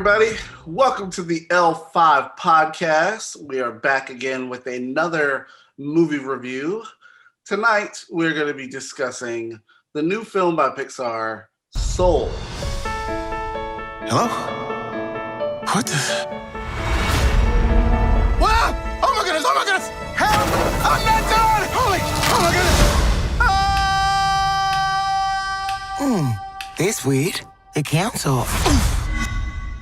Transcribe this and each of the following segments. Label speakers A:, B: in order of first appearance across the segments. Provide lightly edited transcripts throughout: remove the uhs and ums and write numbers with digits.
A: everybody. Welcome to the L-5 podcast. We are back again with another movie review. Tonight, we're going to be discussing the new film by Pixar, Soul.
B: Hello? What the? Wow! Oh my goodness! Oh my goodness! Help! I'm not done! Holy! Oh my goodness! This weird. The council.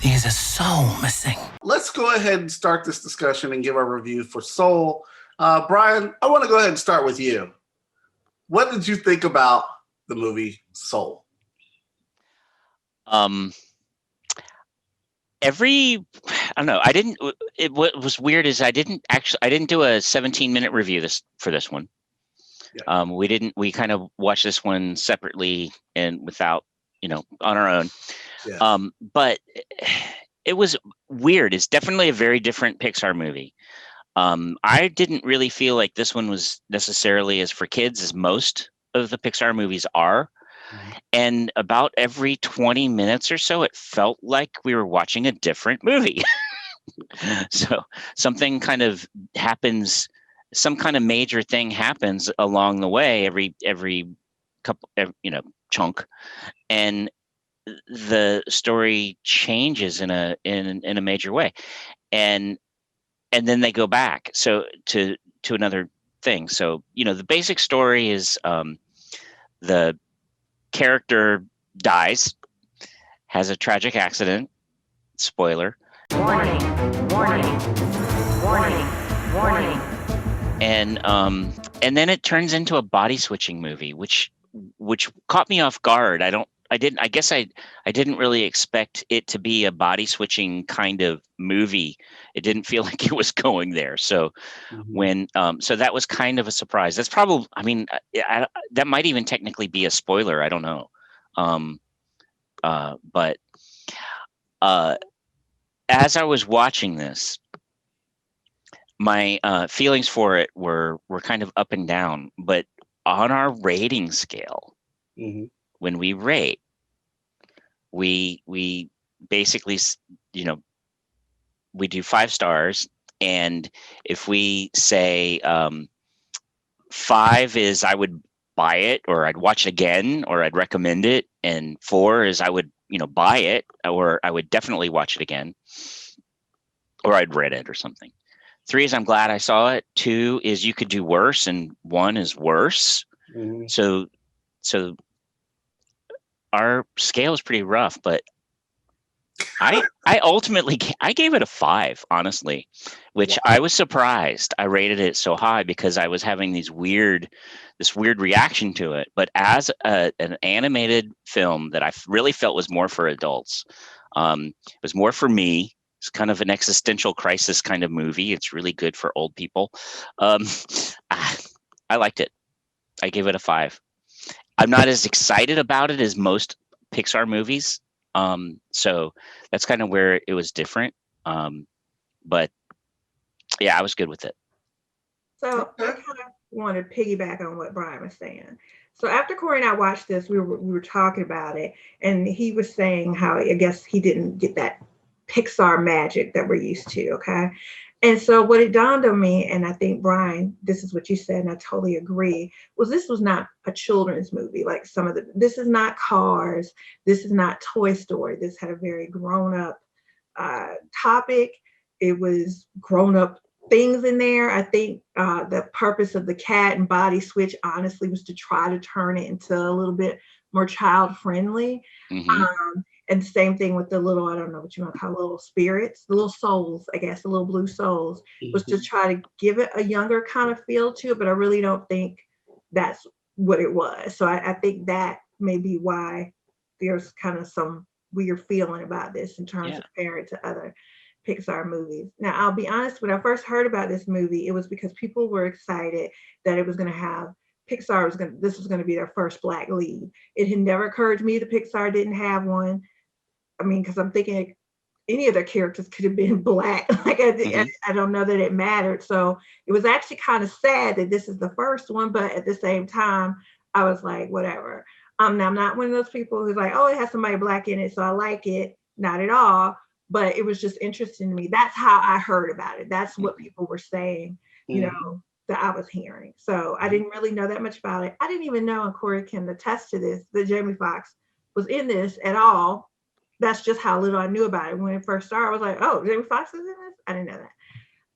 B: There's a soul missing.
A: Let's go ahead and start this discussion and give our review for Soul. Brian, I want to go ahead and start with you. What did you think about the movie Soul?
C: I don't know. What was weird is I didn't do a 17-minute review for this one. Yeah. We kind of watched this one separately and without, on our own. Yeah. But it was weird. It's definitely a very different Pixar movie. I didn't really feel like this one was necessarily as for kids as most of the Pixar movies are. Mm-hmm. And about every 20 minutes or so, it felt like we were watching a different movie. So something kind of happens, some kind of major thing happens along the way, every couple, chunk. And the story changes in a major way. And then they go back to another thing. So, the basic story is the character dies, has a tragic accident. Spoiler.
D: Warning.
C: And then it turns into a body switching movie, which caught me off guard. I didn't really expect it to be a body switching kind of movie. It didn't feel like it was going there. So when that was kind of a surprise. That's probably, that might even technically be a spoiler. I don't know. But as I was watching this, my feelings for it were kind of up and down. But on our rating scale, when we rate, we basically, we do 5 stars. And if we say 5 is I would buy it, or I'd watch it again, or I'd recommend it, and 4 is I would, buy it, or I would definitely watch it again, or I'd read it or something. 3 is I'm glad I saw it. 2 is you could do worse, and 1 is worse. Mm-hmm. So our scale is pretty rough, but I ultimately I gave it a 5, honestly, which wow. I was surprised. I rated it so high because I was having this weird reaction to it. But as an animated film that I really felt was more for adults, it was more for me. It's kind of an existential crisis kind of movie. It's really good for old people. I liked it. I gave it a 5. I'm not as excited about it as most Pixar movies. So that's kind of where it was different. But yeah, I was good with it.
D: So I kind of want to piggyback on what Brian was saying. So after Corey and I watched this, we were talking about it, and he was saying how I guess he didn't get that Pixar magic that we're used to. Okay. And so what it dawned on me, and I think, Brian, this is what you said, and I totally agree, was this was not a children's movie. Like this is not Cars. This is not Toy Story. This had a very grown-up topic. It was grown-up things in there. I think the purpose of the cat and body switch, honestly, was to try to turn it into a little bit more child-friendly. Mm-hmm. And same thing with the little, I don't know what you want to call little spirits, the little souls, I guess, the little blue souls, was to try to give it a younger kind of feel to it. But I really don't think that's what it was. So I think that may be why there's kind of some weird feeling about this in terms of comparing it to other Pixar movies. Now, I'll be honest, when I first heard about this movie, it was because people were excited that it was going to have this was going to be their first Black lead. It had never occurred to me that Pixar didn't have one. I mean, because I'm thinking any of their characters could have been Black. I don't know that it mattered. So it was actually kind of sad that this is the first one, but at the same time, I was like, whatever. Now I'm not one of those people who's like, oh, it has somebody Black in it, so I like it. Not at all. but it was just interesting to me. That's how I heard about it. That's what people were saying, you know, that I was hearing. So I didn't really know that much about it. I didn't even know, and Corey can attest to this, that Jamie Foxx was in this at all. That's just how little I knew about it. When it first started, I was like, oh, Jamie Foxx is in this? I didn't know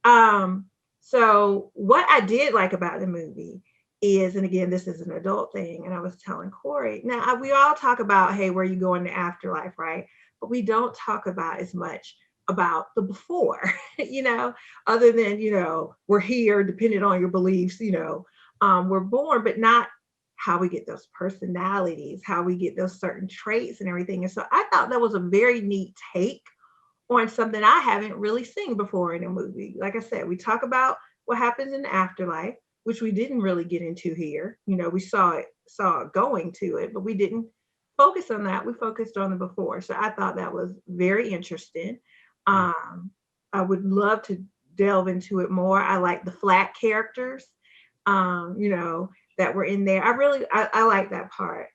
D: that. So what I did like about the movie is, and again, this is an adult thing, and I was telling Corey, now we all talk about, hey, where you go in the afterlife, right? But we don't talk about as much about the before, you know, other than, you know, we're here, depending on your beliefs, you know, we're born, but not how we get those personalities, how we get those certain traits and everything. And so I thought that was a very neat take on something I haven't really seen before in a movie. Like I said, we talk about what happens in the afterlife, which we didn't really get into here. You know, we saw going to it, but we didn't focus on that. We focused on the before. So I thought that was very interesting. I would love to delve into it more. I like the flat characters, you know, that were in there. I like that part.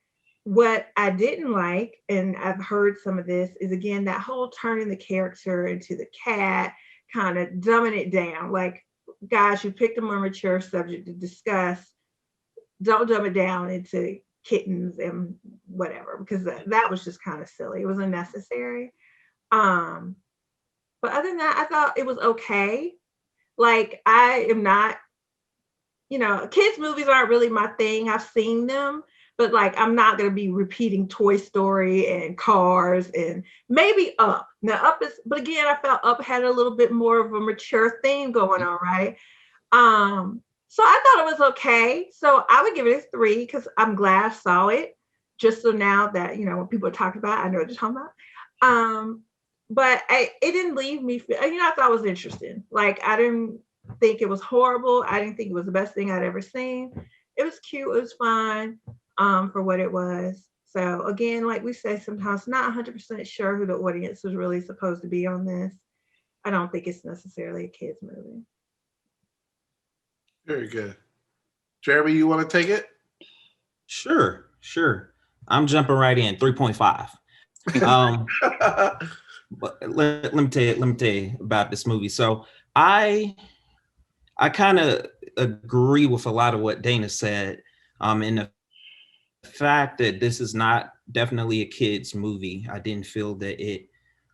D: What I didn't like, and I've heard some of this, is again that whole turning the character into the cat, kind of dumbing it down. Like, guys, you picked a more mature subject to discuss. Don't dumb it down into kittens and whatever, because that was just kind of silly. It was unnecessary. But other than that, I thought it was okay. Like, I am not, you know, kids' movies aren't really my thing. I've seen them, but like, I'm not going to be repeating Toy Story and Cars and maybe Up. Now, Up is, but again, I felt Up had a little bit more of a mature theme going on, right? So I thought it was okay. So I would give it a 3 because I'm glad I saw it. Just so now that, you know, when people are talking about it, I know what you're talking about. But it didn't leave me, you know, I thought it was interesting. Like, I didn't think it was horrible. I didn't think it was the best thing I'd ever seen. It was cute. It was fine for what it was. So again, like we say, sometimes not 100% sure who the audience was really supposed to be on this. I don't think it's necessarily a kid's movie.
A: Very good. Jeremy, you want to take it?
E: Sure. I'm jumping right in. 3.5. But let me tell you about this movie. So I kind of agree with a lot of what Dana said. In the fact that this is not definitely a kid's movie. I didn't feel that it.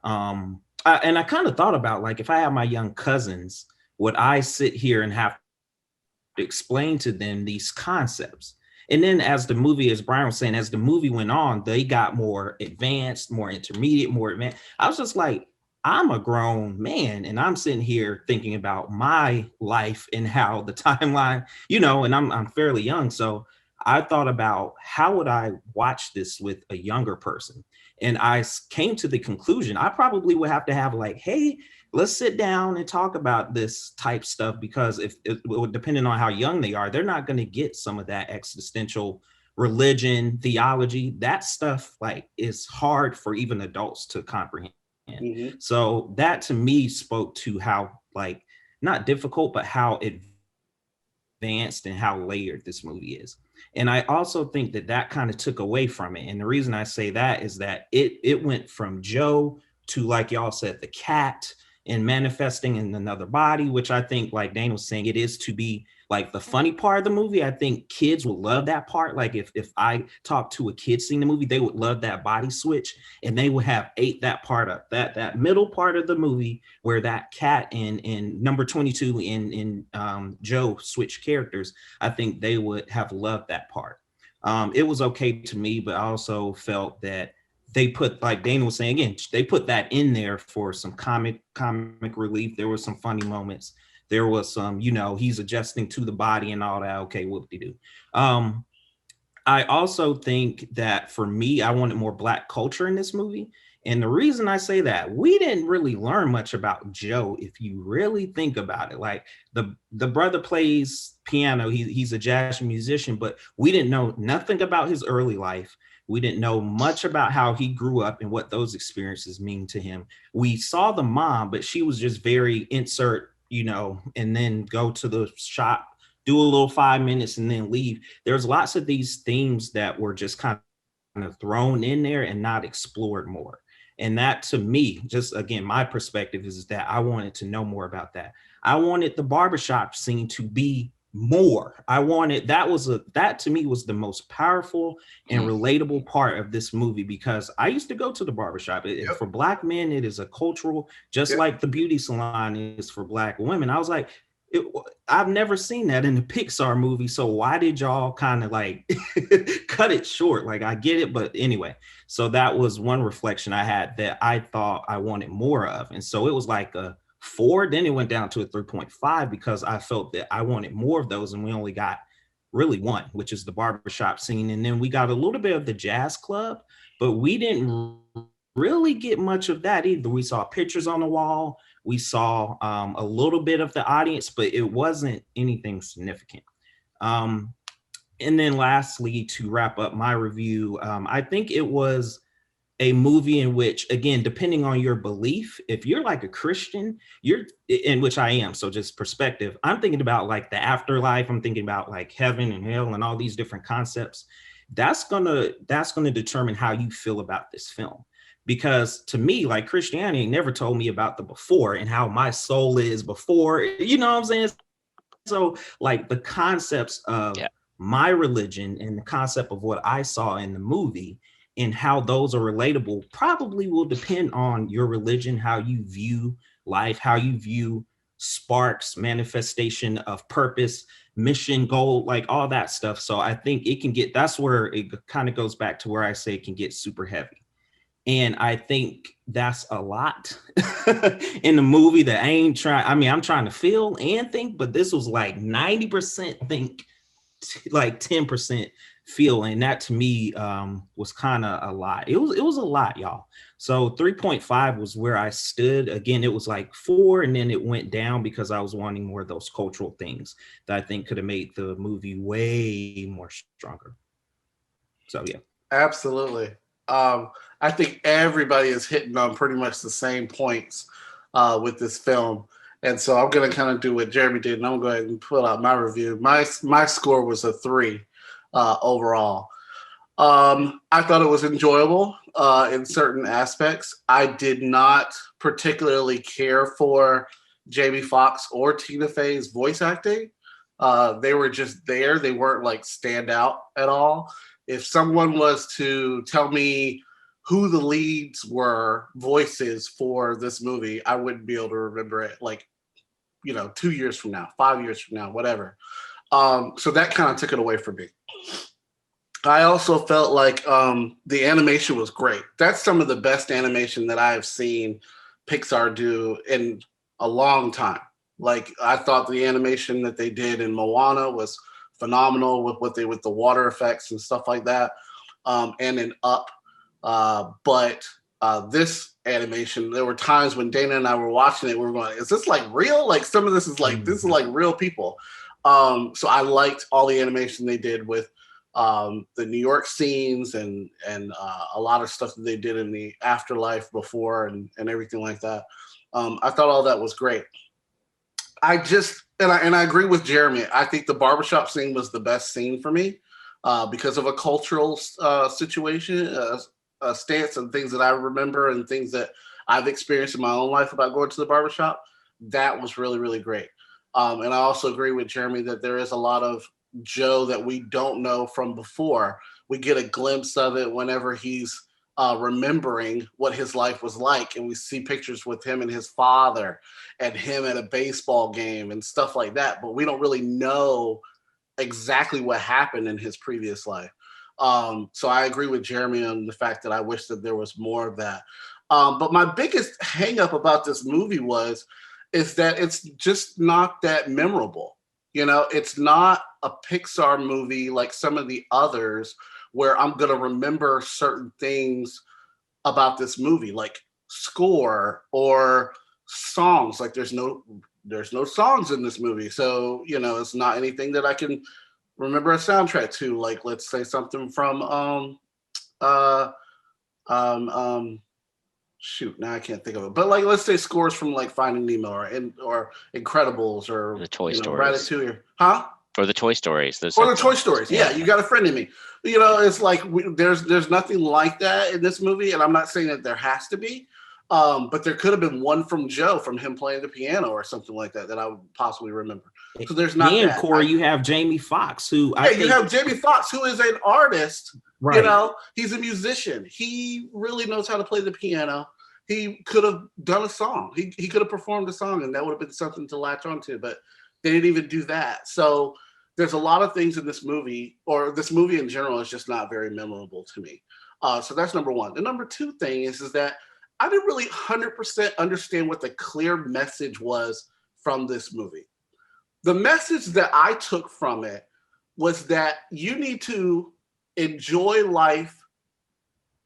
E: And I kind of thought about, like, if I have my young cousins, would I sit here and have to explain to them these concepts? And then as the movie, as Brian was saying, as the movie went on, they got more advanced, more intermediate, more advanced. I was just like, I'm a grown man and I'm sitting here thinking about my life and how the timeline, you know, and I'm fairly young. So I thought about, how would I watch this with a younger person? And I came to the conclusion, I probably would have to have, like, hey, let's sit down and talk about this type stuff, because if depending on how young they are, they're not going to get some of that existential religion, theology, that stuff, like, is hard for even adults to comprehend. Mm-hmm. So that to me spoke to how, like, not difficult, but how advanced and how layered this movie is. And I also think that kind of took away from it. And the reason I say that is that it went from Joe to, like y'all said, the cat, and manifesting in another body, which I think, like Dana was saying, it is to be like the funny part of the movie. I think kids will love that part. Like, if I talk to a kid seeing the movie, they would love that body switch, and they would have ate that part up. That middle part of the movie where that cat and number 22 and Joe switch characters, I think they would have loved that part. It was okay to me, but I also felt that they put, like Dana was saying, again, they put that in there for some comic relief. There were some funny moments. There was some, you know, he's adjusting to the body and all that. Okay, whoop-de-doo. I also think that for me, I wanted more Black culture in this movie. And the reason I say that, we didn't really learn much about Joe, if you really think about it. Like, the brother plays piano. He's a jazz musician, but we didn't know nothing about his early life. We didn't know much about how he grew up and what those experiences mean to him. We saw the mom, but she was just very insert, you know, and then go to the shop, do a little 5 minutes and then leave. There's lots of these themes that were just kind of thrown in there and not explored more. And that, to me, just again, my perspective is that I wanted to know more about that. I wanted the barbershop scene to be more. That to me was the most powerful and relatable part of this movie, because I used to go to the barbershop. For Black men, it is a cultural, just like the beauty salon is for Black women. I was like, I've never seen that in the Pixar movie, so why did y'all kind of like cut it short? Like, I get it, but anyway, so that was one reflection I had that I thought I wanted more of. And so it was like a 4, then it went down to a 3.5 because I felt that I wanted more of those, and we only got really one, which is the barbershop scene. And then we got a little bit of the jazz club, but we didn't really get much of that either. We saw pictures on the wall. We saw a little bit of the audience, but it wasn't anything significant. And then lastly, to wrap up my review, I think it was a movie in which, again, depending on your belief, if you're like a Christian, in which I am, so just perspective, I'm thinking about like the afterlife. I'm thinking about like heaven and hell and all these different concepts. That's gonna determine how you feel about this film. Because to me, like, Christianity never told me about the before and how my soul is before, you know what I'm saying? So like the concepts of my religion and the concept of what I saw in the movie and how those are relatable probably will depend on your religion, how you view life, how you view sparks, manifestation of purpose, mission, goal, like all that stuff. So I think that's where it kind of goes back to where I say it can get super heavy. And I think that's a lot in the movie that I'm trying to feel and think, but this was like 90% think, like 10% feel. And that to me was kind of a lot. It was a lot, y'all. So 3.5 was where I stood. Again, it was like 4, and then it went down because I was wanting more of those cultural things that I think could have made the movie way more stronger. So yeah.
A: Absolutely. I think everybody is hitting on pretty much the same points with this film. And so I'm going to kind of do what Jeremy did, and I'm going to go ahead and pull out my review. My score was a 3 overall. I thought it was enjoyable in certain aspects. I did not particularly care for Jamie Foxx or Tina Fey's voice acting. They were just there. They weren't like stand out at all. If someone was to tell me who the leads were, voices for this movie, I wouldn't be able to remember it, like, 2 years from now, 5 years from now, whatever. So that kind of took it away from me. I also felt like the animation was great. That's some of the best animation that I have seen Pixar do in a long time. Like, I thought the animation that they did in Moana was phenomenal with the water effects and stuff like that, and in Up. But this animation, there were times when Dana and I were watching it, we were going, is this like real? Like, some of this is like, this is like real people. So I liked all the animation they did with the New York scenes and a lot of stuff that they did in the afterlife before and everything like that. I thought all that was great. I agree with Jeremy. I think the barbershop scene was the best scene for me because of a cultural situation, stance, and things that I remember and things that I've experienced in my own life about going to the barbershop. That was really, really great. And I also agree with Jeremy that there is a lot of Joe that we don't know from before. We get a glimpse of it whenever he's remembering what his life was like, and we see pictures with him and his father and him at a baseball game and stuff like that, but we don't really know exactly what happened in his previous life. So I agree with Jeremy on the fact that I wish that there was more of that. But my biggest hang up about this movie is that it's just not that memorable. It's not a Pixar movie like some of the others where I'm going to remember certain things about this movie, like score or songs. Like, there's no songs in this movie. So, it's not anything that I can remember a soundtrack to. Like, let's say something from, shoot, now I can't think of it. But like, let's say scores from like Finding Nemo or Incredibles or
C: the Toy Story.
A: Ratatouille. Huh?
C: Or the Toy Stories.
A: Or the Toy Stories. Yeah, you got a friend in me. You know, it's like there's nothing like that in this movie, and I'm not saying that there has to be, but there could have been one from Joe, from him playing the piano or something like that I would possibly remember. So there's not
E: and
A: that.
E: Corey, you have Jamie Foxx, who
A: you have Jamie Foxx, who is an artist.
E: Right.
A: You know, he's a musician. He really knows how to play the piano. He could have done a song. He could have performed a song, and that would have been something to latch onto. But they didn't even do that. So there's a lot of things in this movie, or this movie in general, is just not very memorable to me. So that's number one. The number two thing is that I didn't really 100% understand what the clear message was from this movie. The message that I took from it was that you need to enjoy life.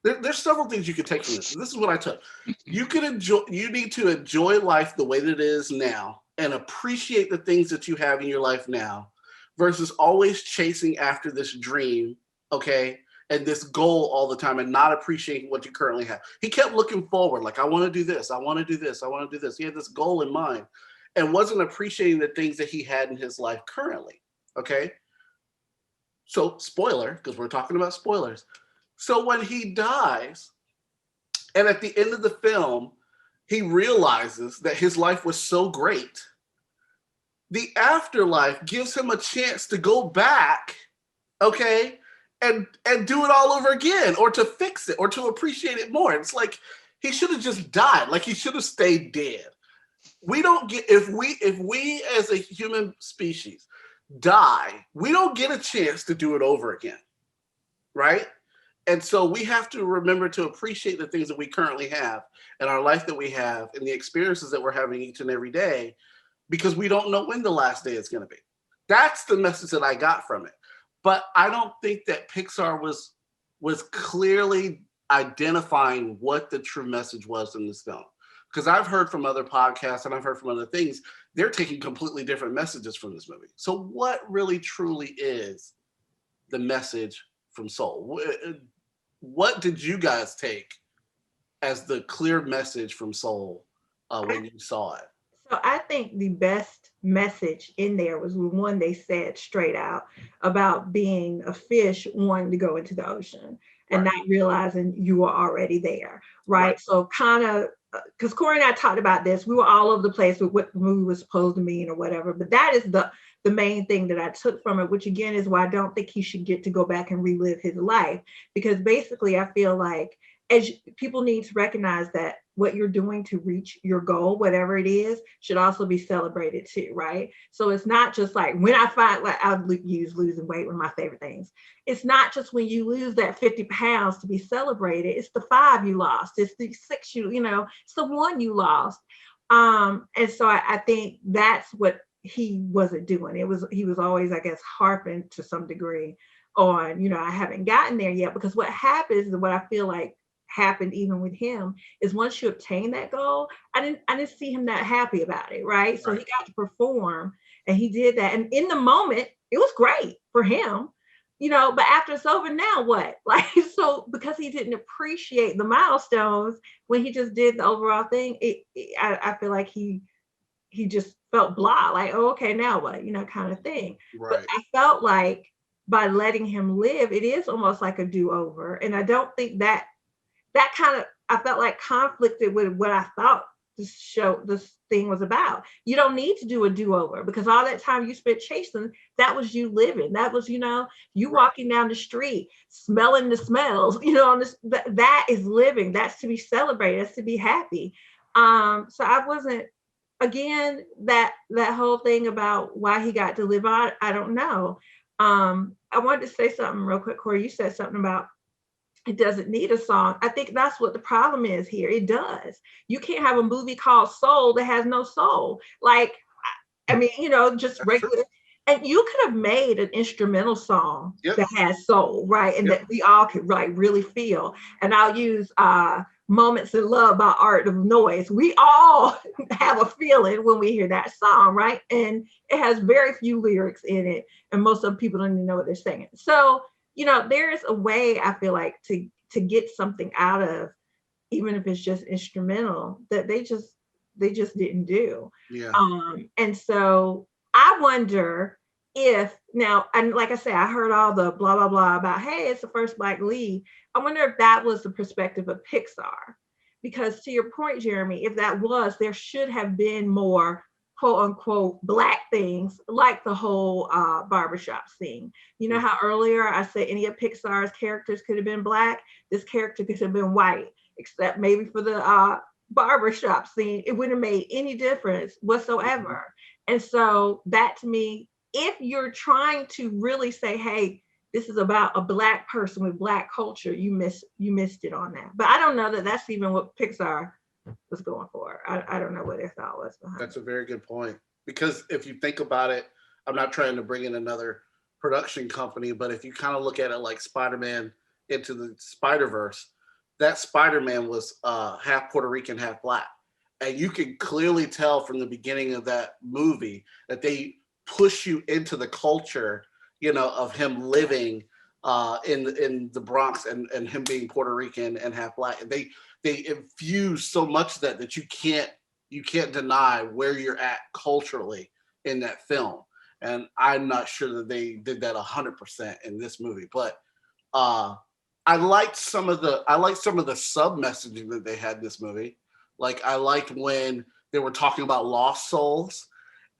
A: There's several things you can take from this. This is what I took. You need to enjoy life the way that it is now and appreciate the things that you have in your life now, versus always chasing after this dream, okay, and this goal all the time and not appreciating what you currently have. He kept looking forward, like, I want to do this, I want to do this, I want to do this. He had this goal in mind and wasn't appreciating the things that he had in his life currently, okay? So, spoiler, because we're talking about spoilers. So when he dies, and at the end of the film, he realizes that his life was so great, the afterlife gives him a chance to go back, okay, and do it all over again, or to fix it, or to appreciate it more. It's like he should have just died. Like, he should have stayed dead. We don't get, if we as a human species die, we don't get a chance to do it over again, right? And so we have to remember to appreciate the things that we currently have and our life that we have and the experiences that we're having each and every day, because we don't know when the last day is going to be. That's the message that I got from it. But I don't think that Pixar was clearly identifying what the true message was in this film. Because I've heard from other podcasts and I've heard from other things, they're taking completely different messages from this movie. So what really truly is the message from Soul? What did you guys take as the clear message from Soul when you saw it?
D: So I think the best message in there was the one they said straight out about being a fish wanting to go into the ocean and not realizing you were already there, right? So kind of, because Corey and I talked about this, we were all over the place with what the movie was supposed to mean or whatever, but that is the main thing that I took from it, which again is why I don't think he should get to go back and relive his life, because basically I feel like people need to recognize that what you're doing to reach your goal, whatever it is, should also be celebrated too, right? So it's not just like when I find, like, I'll use losing weight, one of my favorite things. It's not just when you lose that 50 pounds to be celebrated. It's the 5 you lost. It's the 6 it's the 1 you lost. And so I think that's what he wasn't doing. He was always, I guess, harping to some degree on, I haven't gotten there yet, because what happens is what I feel like happened even with him is once you obtain that goal, I didn't see him that happy about it, right? So he got to perform and he did that. And in the moment, it was great for him, but after it's over, now what? Like, so because he didn't appreciate the milestones when he just did the overall thing, I feel like he just felt blah, like, oh, okay, now what, kind of thing. Right. But I felt like by letting him live, it is almost like a do-over. And I don't think that kind of, I felt like conflicted with what I thought this thing was about. You don't need to do a do-over, because all that time you spent chasing, that was you living. That was, you walking down the street, smelling the smells, that is living. That's to be celebrated. That's to be happy. So I wasn't, again, that whole thing about why he got to live on, I don't know. I wanted to say something real quick, Corey. You said something about it doesn't need a song. I think that's what the problem is here. It does. You can't have a movie called Soul that has no soul. Like, I mean, just regular. And you could have made an instrumental song that has soul, right? And that we all could really feel. And I'll use Moments in Love by Art of Noise. We all have a feeling when we hear that song, right? And it has very few lyrics in it. And most of the people don't even know what they're singing. So, there's a way, I feel like, to get something out of, even if it's just instrumental, that they just didn't do. Yeah. And so I wonder if now, and like I said, I heard all the blah blah blah about, hey, it's the first Black lead. I wonder if that was the perspective of Pixar, because to your point, Jeremy, if that was, there should have been more quote unquote Black things, like the whole barbershop scene. You know how earlier I said any of Pixar's characters could have been Black? This character could have been white, except maybe for the barbershop scene, it wouldn't have made any difference whatsoever. And so that, to me, if you're trying to really say, hey, this is about a Black person with Black culture, you missed it on that. But I don't know that that's even what Pixar was going for. I don't know what their thought was behind
A: That's a very good point. Because if you think about it, I'm not trying to bring in another production company, but if you kind of look at it like Spider-Man Into the Spider-Verse, that Spider-Man was half Puerto Rican, half Black. And you can clearly tell from the beginning of that movie that they push you into the culture, you know, of him living in the Bronx and him being Puerto Rican and half Black. And they infuse so much of that you can't deny where you're at culturally in that film. And I'm not sure that they did that 100% in this movie, but I liked some of the sub messaging that they had in this movie. Like, I liked when they were talking about lost souls,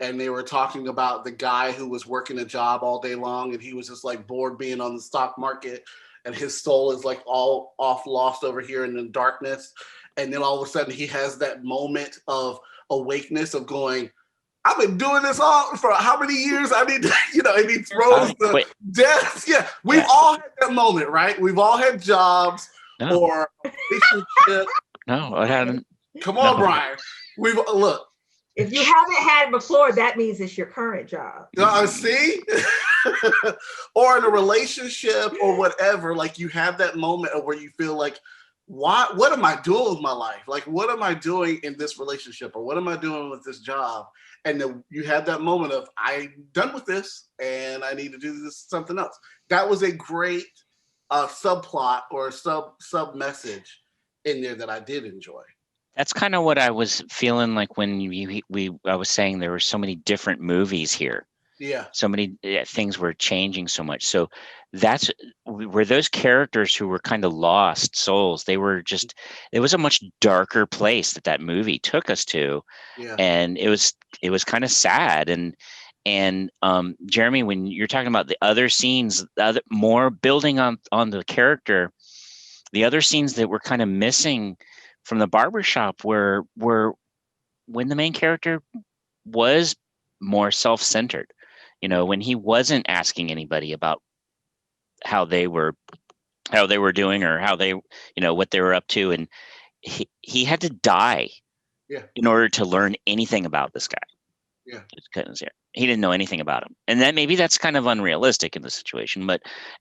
A: and they were talking about the guy who was working a job all day long, and he was just like bored being on the stock market, and his soul is like all off lost over here in the darkness. And then all of a sudden he has that moment of awakeness of going, I've been doing this all for how many years? I need to, you know, and he throws the death. Yeah, we've all had that moment, right? We've all had jobs or relationship.
C: No, I haven't.
A: Come on, Brian. Look.
D: If you haven't had it before, that means it's your current job.
A: See? Or in a relationship or whatever, like you have that moment of where you feel like, what am I doing with my life? Like, what am I doing in this relationship? Or what am I doing with this job? And then you have that moment of, I'm done with this and I need to do this something else. That was a great subplot or sub message in there that I did enjoy.
C: That's kind of what I was feeling like when I was saying there were so many different movies here.
A: Yeah.
C: So many things were changing so much. So that's where those characters who were kind of lost souls, they were just, it was a much darker place that movie took us to.
A: Yeah.
C: And it was kind of sad. And Jeremy, when you're talking about the other scenes, more building on the character, the other scenes that were kind of missing from the barbershop were when the main character was more self-centered, you know, when he wasn't asking anybody about how they were doing or how they, you know, what they were up to. And he had to die in order to learn anything about this guy.
A: Yeah.
C: He didn't know anything about him. And then maybe that's kind of unrealistic in the situation,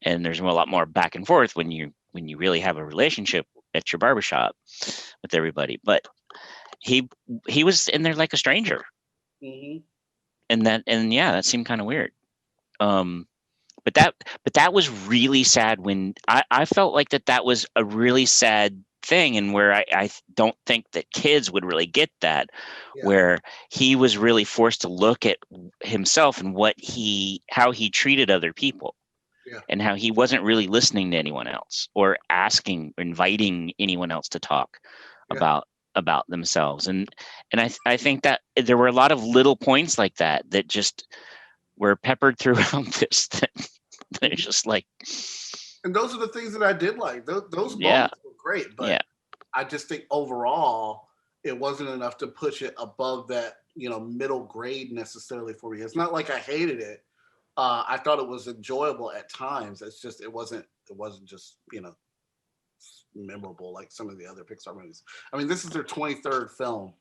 C: and there's a lot more back and forth when you really have a relationship at your barbershop with everybody. But he was in there like a stranger.
A: Mm-hmm.
C: And that seemed kind of weird. But that was really sad when I felt like that was a really sad thing, and where I don't think that kids would really get that, where he was really forced to look at himself and how he treated other people.
A: Yeah.
C: And how he wasn't really listening to anyone else or inviting anyone else to talk about themselves. And I think that there were a lot of little points like that just were peppered throughout this that they're just like.
A: And those are the things that I did like. Those moments were great, but I just think overall it wasn't enough to push it above that, you know, middle grade necessarily for me. It's not like I hated it. I thought it was enjoyable at times. It's just it wasn't just, you know, memorable like some of the other Pixar movies. I mean, this is their 23rd film,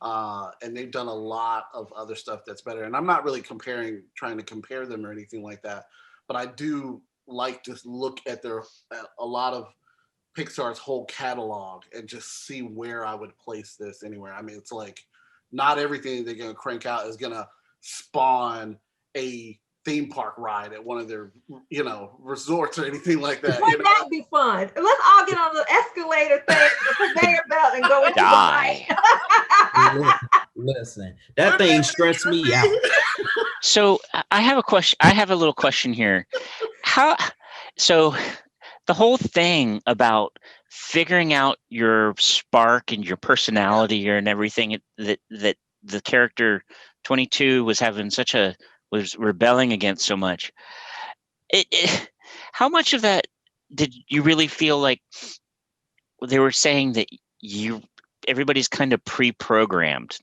A: and they've done a lot of other stuff that's better. And I'm not really trying to compare them or anything like that, but I do like to look at a lot of Pixar's whole catalog and just see where I would place this anywhere. I mean, it's like not everything they're gonna crank out is gonna spawn a theme park ride at one of their, you know, resorts or anything like that.
D: Wouldn't that be fun? Let's all get on the escalator thing, the conveyor belt, and go into
C: die.
E: Listen, that thing stressed me out.
C: So I have a question. I have a little question here. How? So the whole thing about figuring out your spark and your personality and everything that the character 22 was rebelling against so much. How much of that did you really feel like they were saying that everybody's kind of pre-programmed?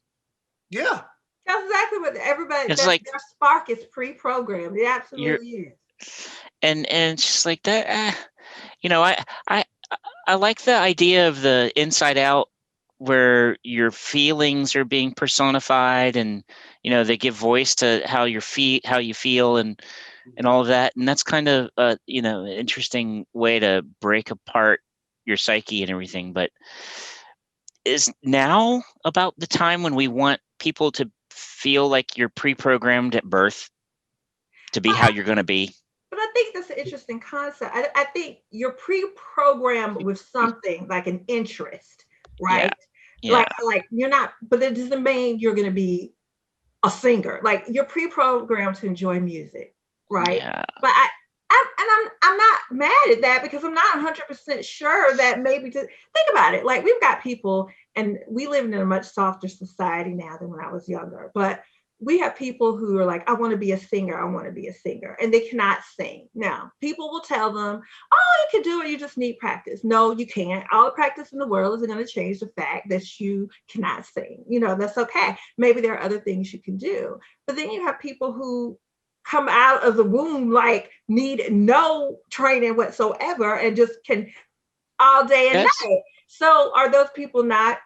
A: Yeah.
D: That's exactly what everybody.
C: It's like
D: their spark is pre-programmed. It absolutely is.
C: And it's just like that. I I like the idea of the Inside Out, where your feelings are being personified, and they give voice to how you feel, and all of that. And that's kind of an interesting way to break apart your psyche and everything. But is now about the time when we want people to feel like you're pre-programmed at birth to be how you're going to be?
D: But I think that's an interesting concept. I think you're pre-programmed with something like an interest, right?
C: Yeah.
D: Like you're not, but that doesn't mean you're going to be a singer. Like you're pre-programmed to enjoy music, right?
C: Yeah.
D: But I'm not mad at that, because I'm not 100% sure that maybe to think about it. Like we've got people, and we live in a much softer society now than when I was younger, but we have people who are like, I want to be a singer. I want to be a singer. And they cannot sing. Now, people will tell them, oh, you can do it. You just need practice. No, you can't. All the practice in the world isn't going to change the fact that you cannot sing. That's okay. Maybe there are other things you can do. But then you have people who come out of the womb like need no training whatsoever and just can all day and night. So are those people not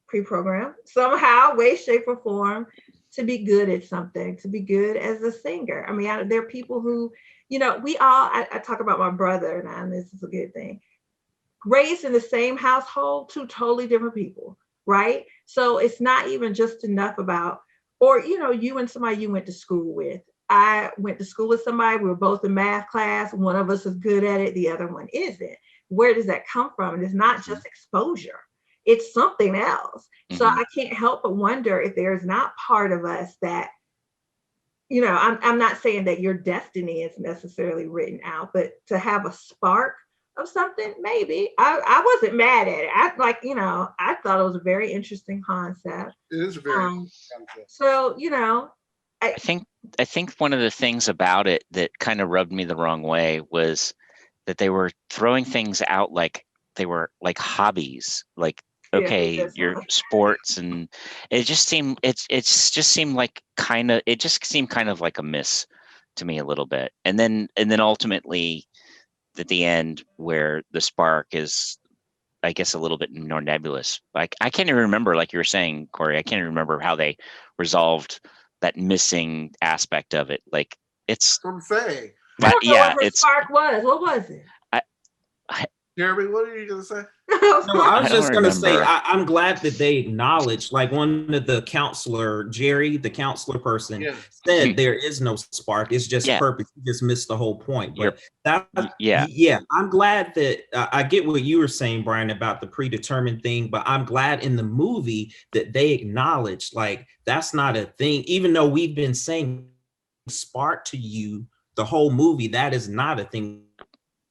D: pre-programmed somehow, way, shape, or form to be good at something, to be good as a singer? I mean, there are people who, I talk about my brother now, and this is a good thing. Raised in the same household, two totally different people, right? So it's not even just enough about, or, you and somebody you went to school with. I went to school with somebody, we were both in math class. One of us is good at it, the other one isn't. Where does that come from? And it's not just exposure. It's something else. So I can't help but wonder if there's not part of us that, I'm not saying that your destiny is necessarily written out, but to have a spark of something, maybe. I wasn't mad at it. I thought it was a very interesting concept.
A: It is very
D: so,
C: I think one of the things about it that kind of rubbed me the wrong way was that they were throwing things out like they were like hobbies, like, okay, your sports, and it just seemed like kind of like a miss to me a little bit. And then ultimately at the end, where the spark is, I guess, a little bit more nebulous. Like I can't even remember, like you were saying, Corey, I can't even remember how they resolved that missing aspect of it. Like it's
A: what I'm saying.
D: I don't know what the spark was. What was it?
A: Jeremy, what are you gonna say?
E: No, I was just gonna say I'm glad that they acknowledged, like one of the counselor, Jerry, the counselor person, said there is no spark. It's just purpose. You just missed the whole point. But I'm glad that I get what you were saying, Brian, about the predetermined thing. But I'm glad in the movie that they acknowledged, like, that's not a thing. Even though we've been saying spark to you the whole movie, that is not a thing.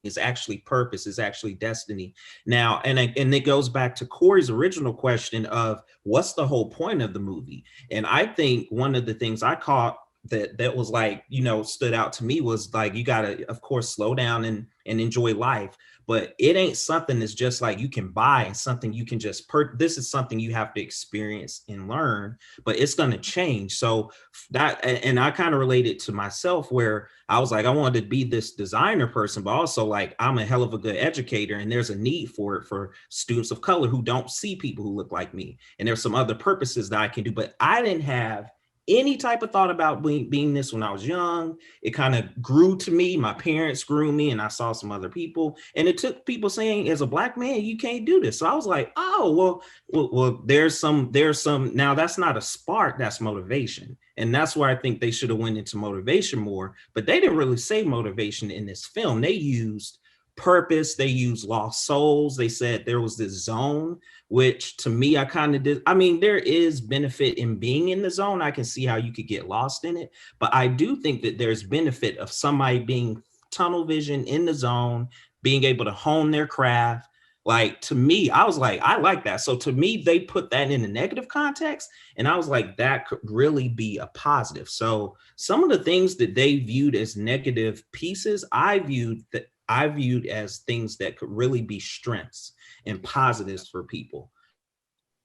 E: Is actually purpose, is actually destiny. Now, and it goes back to Corey's original question of what's the whole point of the movie. And I think one of the things I caught that was like, stood out to me was like, you gotta, of course, slow down and enjoy life. But it ain't something that's just like you can buy and something you can just this is something you have to experience and learn, but it's going to change. So that, and I kind of related to myself, where I was like, I wanted to be this designer person, but also like I'm a hell of a good educator, and there's a need for it for students of color who don't see people who look like me. And there's some other purposes that I can do, but I didn't have any type of thought about being this when I was young. It kind of grew to me. My parents grew me, and I saw some other people, and it took people saying, as a Black man, you can't do this. So I was like, oh, well, there's some, now that's not a spark, that's motivation. And that's where I think they should have went into motivation more, but they didn't really say motivation in this film. They used purpose. They used lost souls. They said there was this zone, which to me, I kind of did. I mean, there is benefit in being in the zone. I can see how you could get lost in it, but I do think that there's benefit of somebody being tunnel vision in the zone, being able to hone their craft. Like, to me, I was like, I like that. So to me, they put that in a negative context, and I was like, that could really be a positive. So some of the things that they viewed as negative pieces, I viewed as things that could really be strengths and positives for people.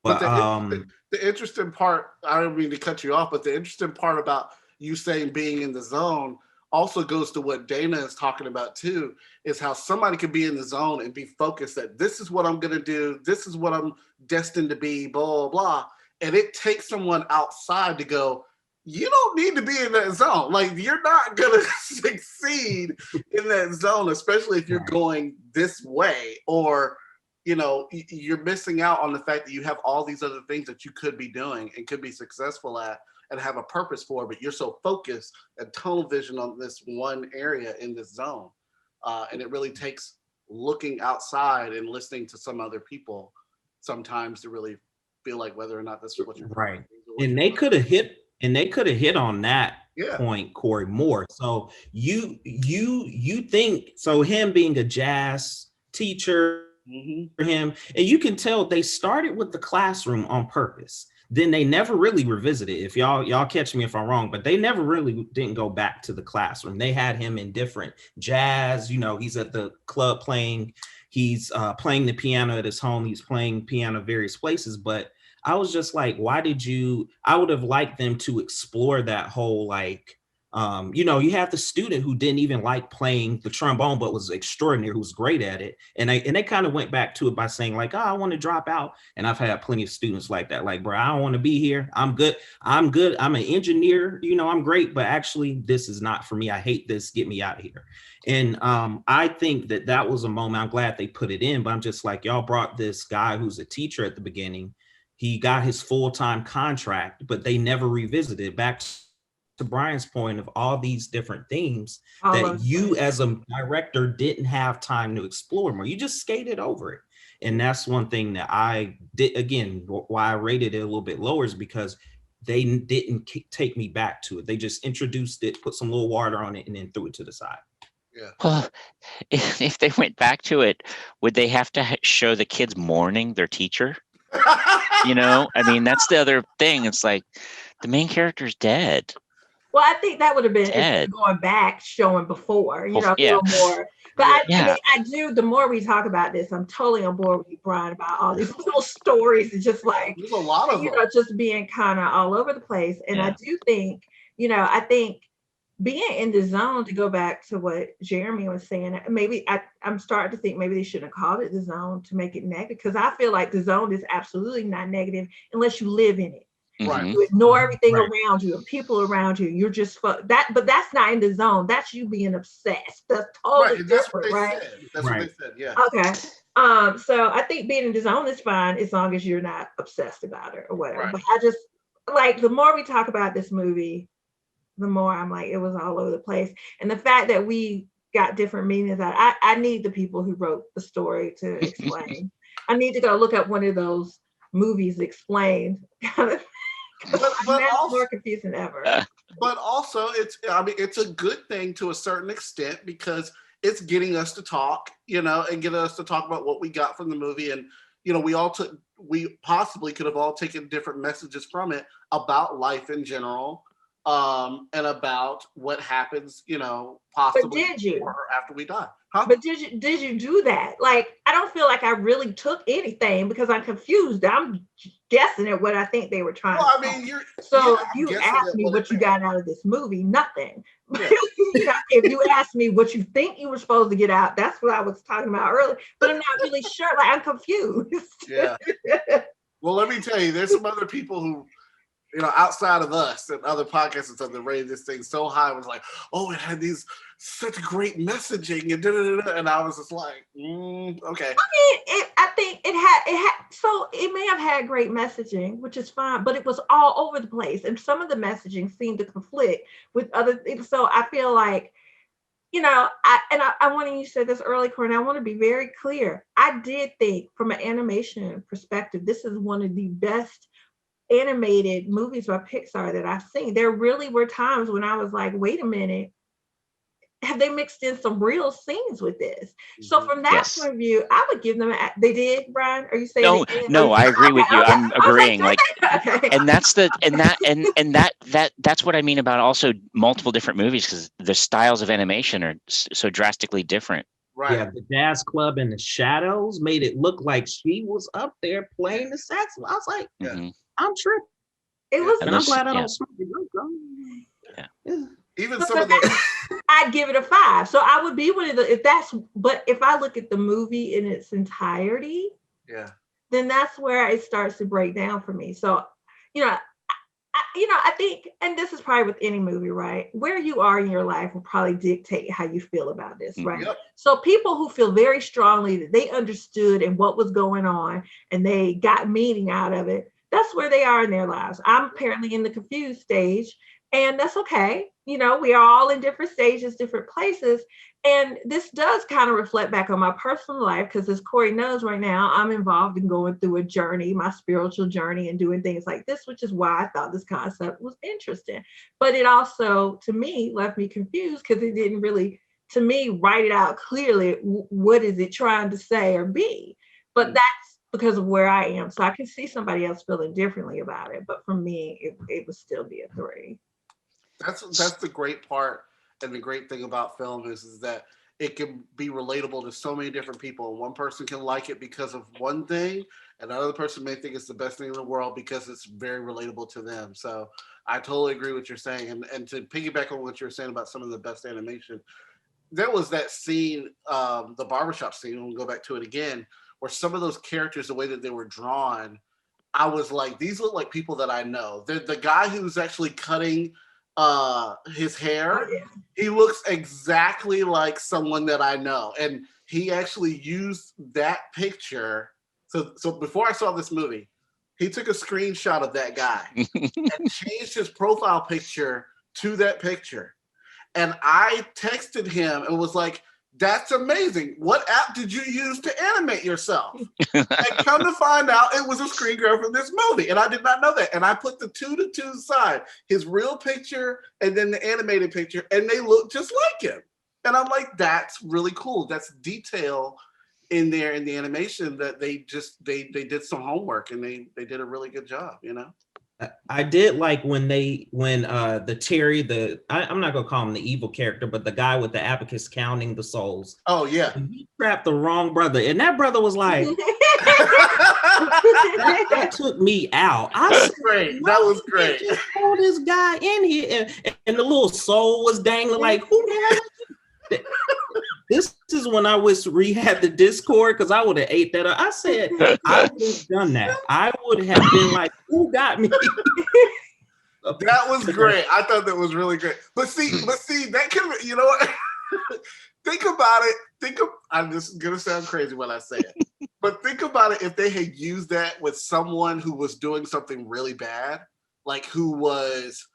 A: But the interesting part, I don't mean to cut you off, but the interesting part about you saying being in the zone also goes to what Dana is talking about too, is how somebody could be in the zone and be focused that this is what I'm going to do. This is what I'm destined to be, blah, blah, blah. And it takes someone outside to go, you don't need to be in that zone. Like, you're not going to succeed in that zone, especially if you're going this way, or, you know, you're missing out on the fact that you have all these other things that you could be doing and could be successful at and have a purpose for, but you're so focused and tunnel vision on this one area in this zone. And it really takes looking outside and listening to some other people sometimes to really feel like whether or not this is what you're
E: right. And they could have hit on that point, Corey, more. So you think, so him being a jazz teacher, for him, and you can tell they started with the classroom on purpose. Then they never really revisited. If y'all catch me if I'm wrong, but they never really didn't go back to the classroom. They had him in different jazz. You know, he's at the club playing. He's playing the piano at his home. He's playing piano various places. But I was just like, I would have liked them to explore that whole, like, you know, you have the student who didn't even like playing the trombone, but was extraordinary, who was great at it. And they kind of went back to it by saying like, oh, I want to drop out. And I've had plenty of students like that. Like, bro, I don't want to be here. I'm good. I'm an engineer. You know, I'm great, but actually this is not for me. I hate this. Get me out of here. And I think that was a moment. I'm glad they put it in, but I'm just like, y'all brought this guy who's a teacher at the beginning. He got his full-time contract, but they never revisited back to Brian's point of all these different themes that you as a director didn't have time to explore more. You just skated over it. And that's one thing that I did, again, why I rated it a little bit lower is because they didn't take me back to it. They just introduced it, put some little water on it, and then threw it to the side.
A: Yeah.
C: Well, if they went back to it, would they have to show the kids mourning their teacher? You know, I mean, that's the other thing. It's like the main character's dead.
D: Well, I think that would have been going back, showing before, you know, a little more. But I mean, I do, the more we talk about this, I'm totally on board with you, Brian, about all these little stories. It's just like,
A: there's a lot of them.
D: Know, just being kind of all over the place. And I do think, you know, I think being in the zone, to go back to what Jeremy was saying, maybe I'm starting to think maybe they shouldn't have called it the zone to make it negative, because I feel like the zone is absolutely not negative unless you live in it.
A: Right.
D: You ignore everything around you and people around you. You're just but that's not in the zone. That's you being obsessed. That's totally different, right?
A: That's what they said. Yeah.
D: Okay. So I think being in the zone is fine as long as you're not obsessed about it or whatever.
A: Right.
D: But I just like, the more we talk about this movie, the more I'm like, it was all over the place. And the fact that we got different meanings out, I need the people who wrote the story to explain. I need to go look up one of those movies explained. But also, more confusing than ever.
A: But also, it's a good thing to a certain extent, because it's getting us to talk, you know, and getting us to talk about what we got from the movie. And, you know, we possibly could have all taken different messages from it about life in general, and about what happens, you know, possibly after we die. Huh?
D: But did you do that? Like, I don't feel like I really took anything, because I'm confused. I'm guessing at what I think they were trying to
A: I mean,
D: you asked me what you got out of this movie, nothing. Yeah. If you asked me what you think you were supposed to get out, that's what I was talking about earlier. But I'm not really sure. Like, I'm confused.
A: Yeah. Well, let me tell you, there's some other people who, you know, outside of us and other podcasts and stuff that rated this thing so high, was like, oh, it had such great messaging and da-da-da-da. And I was just like, okay.
D: I mean, I think it had, so it may have had great messaging, which is fine, but it was all over the place. And some of the messaging seemed to conflict with other things. So I feel like I want to, you said this early, Corinne, I want to be very clear. I did think from an animation perspective, this is one of the best animated movies by Pixar that I've seen. There really were times when I was like, wait a minute, have they mixed in some real scenes with this? So from that
C: Yes.
D: point of view, I would give them. They did, Brian. Are you saying?
C: No, no, I agree with you.
D: Okay.
C: I'm agreeing. Like,
D: okay.
C: and that's that's what I mean about also multiple different movies, because the styles of animation are so drastically different.
A: Right.
E: Yeah, the jazz club in the shadows made it look like she was up there playing the saxophone. I was like, I'm tripping.
D: It was.
E: And I'm glad I don't smoke it.
C: Yeah.
A: Even some of the
D: I'd give it a 5. So I would be one of the but if I look at the movie in its entirety, then that's where it starts to break down for me. So, I think, and this is probably with any movie, right? Where you are in your life will probably dictate how you feel about this, right?
A: Yep.
D: So people who feel very strongly that they understood and what was going on and they got meaning out of it, that's where they are in their lives. I'm apparently in the confused stage, and that's okay. We are all in different stages, different places. And this does kind of reflect back on my personal life, because as Corey knows right now, I'm involved in going through a journey, my spiritual journey, and doing things like this, which is why I thought this concept was interesting. But it also, to me, left me confused because it didn't really, to me, write it out clearly. What is it trying to say or be? But that's because of where I am. So I can see somebody else feeling differently about it. But for me, it would still be a 3.
A: That's the great part, and the great thing about film is that it can be relatable to so many different people. And one person can like it because of one thing, and another person may think it's the best thing in the world because it's very relatable to them. So I totally agree with what you're saying. And to piggyback on what you were saying about some of the best animation, there was that scene, the barbershop scene, we'll go back to it again, where some of those characters, the way that they were drawn, I was like, these look like people that I know. The guy who's actually cutting his hair, he looks exactly like someone that I know, and he actually used that picture. So before I saw this movie, he took a screenshot of that guy and changed his profile picture to that picture. And I texted him and was like, that's amazing. What app did you use to animate yourself? And come to find out, it was a screen grab from this movie. And I did not know that. And I put the 2 to 2 side, his real picture and then the animated picture, and they look just like him. And I'm like, that's really cool. That's detail in there in the animation that they did some homework, and they did a really good job,
E: I did like when the Terry, I'm not gonna call him the evil character, but the guy with the abacus counting the souls.
A: Oh yeah.
E: And he trapped the wrong brother, and that brother was like, that took me out.
A: Great. That was great.
E: Just throw this guy in here, and the little soul was dangling. Like, who the hell? This is when I wish we had the Discord, because I would have ate that up. I said, I would have done that. I would have been like, who got me?
A: That was great. I thought that was really great. But see, that can, you know what? Think about it. I'm just gonna sound crazy when I say it. But think about it, if they had used that with someone who was doing something really bad, like who was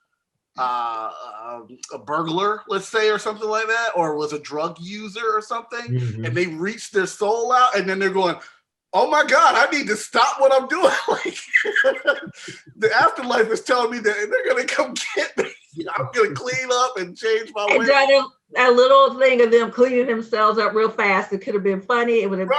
A: a burglar, let's say, or something like that, or was a drug user or something, and they reached their soul out, and then they're going, oh my God, I need to stop what I'm doing. Like, the afterlife is telling me that they're going to come get me. I'm going to clean up and change my way.
D: A little thing of them cleaning themselves up real fast. It could have been funny. It would have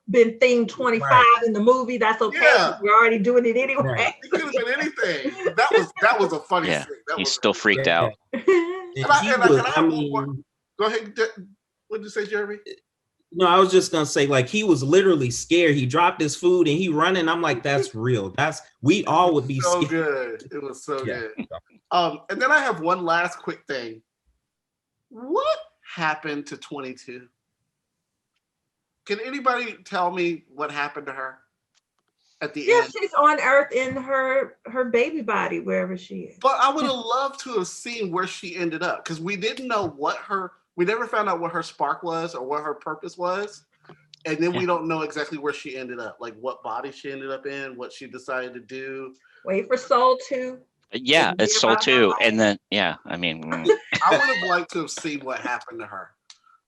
D: been theme 25 in the movie. That's okay. Yeah. We're already doing it anyway.
A: Right. It could have been anything. That was a funny scene.
C: He's still freaked out.
A: Go ahead. What did you say, Jeremy?
E: No, I was just gonna say, like, he was literally scared. He dropped his food and he running. I'm like, that's real. We all would be
A: so
E: scared.
A: Good. It was so good. And then I have one last quick thing. What happened to 22? Can anybody tell me what happened to her at the end?
D: Yeah, she's on Earth in her baby body, wherever she is.
A: But I would have loved to have seen where she ended up, because we didn't know we never found out what her spark was or what her purpose was. And then we don't know exactly where she ended up, like what body she ended up in, what she decided to do.
D: Wait for Soul 2.
C: Yeah,
D: It'd be
C: it's Soul
D: about her
C: 2.
D: life.
C: And then, yeah, I mean,
A: I would have liked to have seen what happened to her.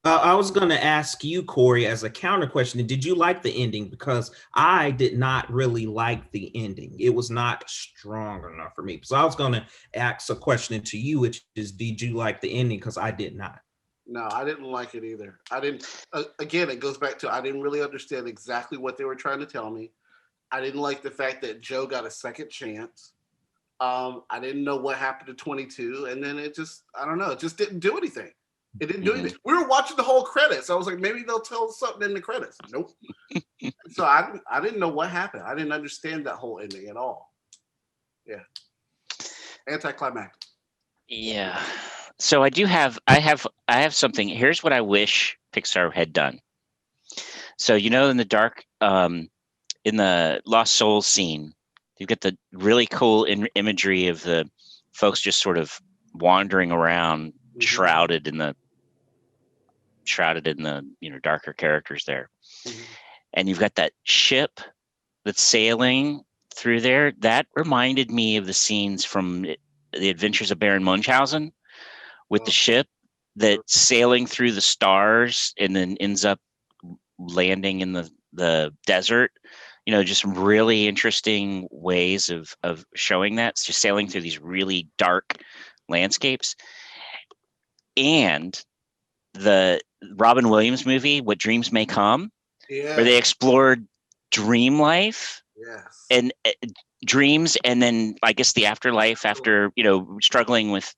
E: I was going to ask you, Corey, as a counter question, did you like the ending? Because I did not really like the ending. It was not strong enough for me. So I was going to ask a question to you, which is, did you like the ending? Because I did not.
A: No, I didn't like it either. I didn't. Again, it goes back to I didn't really understand exactly what they were trying to tell me. I didn't like the fact that Joe got a second chance. I didn't know what happened to 22, and then it just, I don't know, it just didn't do anything. It didn't do anything. We were watching the whole credits. I was like, maybe they'll tell us something in the credits. Nope. So I didn't know what happened. I didn't understand that whole ending at all. Yeah. Anticlimactic.
C: yeah. So I have something. Here's what I wish Pixar had done. So, in the Lost Souls scene, you get the really cool imagery of the folks just sort of wandering around, shrouded in the darker characters there. And you've got that ship that's sailing through there. That reminded me of the scenes from The Adventures of Baron Munchausen, with the ship that's sailing through the stars and then ends up landing in the desert. Just really interesting ways of showing that. It's just sailing through these really dark landscapes. And the Robin Williams movie, What Dreams May Come, where they explored dream life and dreams, and then I guess the afterlife after struggling with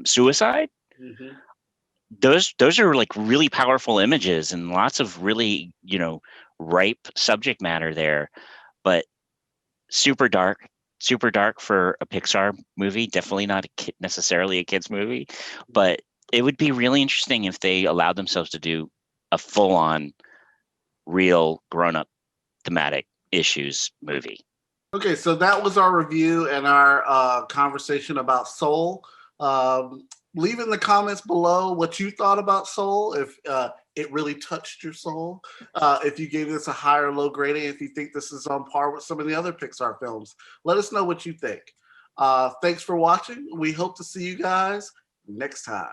C: suicide. Those are like really powerful images and lots of really ripe subject matter there, but super dark for a Pixar movie. Definitely not necessarily a kids movie, but it would be really interesting if they allowed themselves to do a full-on real grown-up thematic issues movie.
A: Okay, so that was our review and our conversation about Soul. Leave in the comments below what you thought about Soul, if it really touched your soul, if you gave this a high or low grading, if you think this is on par with some of the other Pixar films. Let us know what you think. Thanks for watching. We hope to see you guys next time.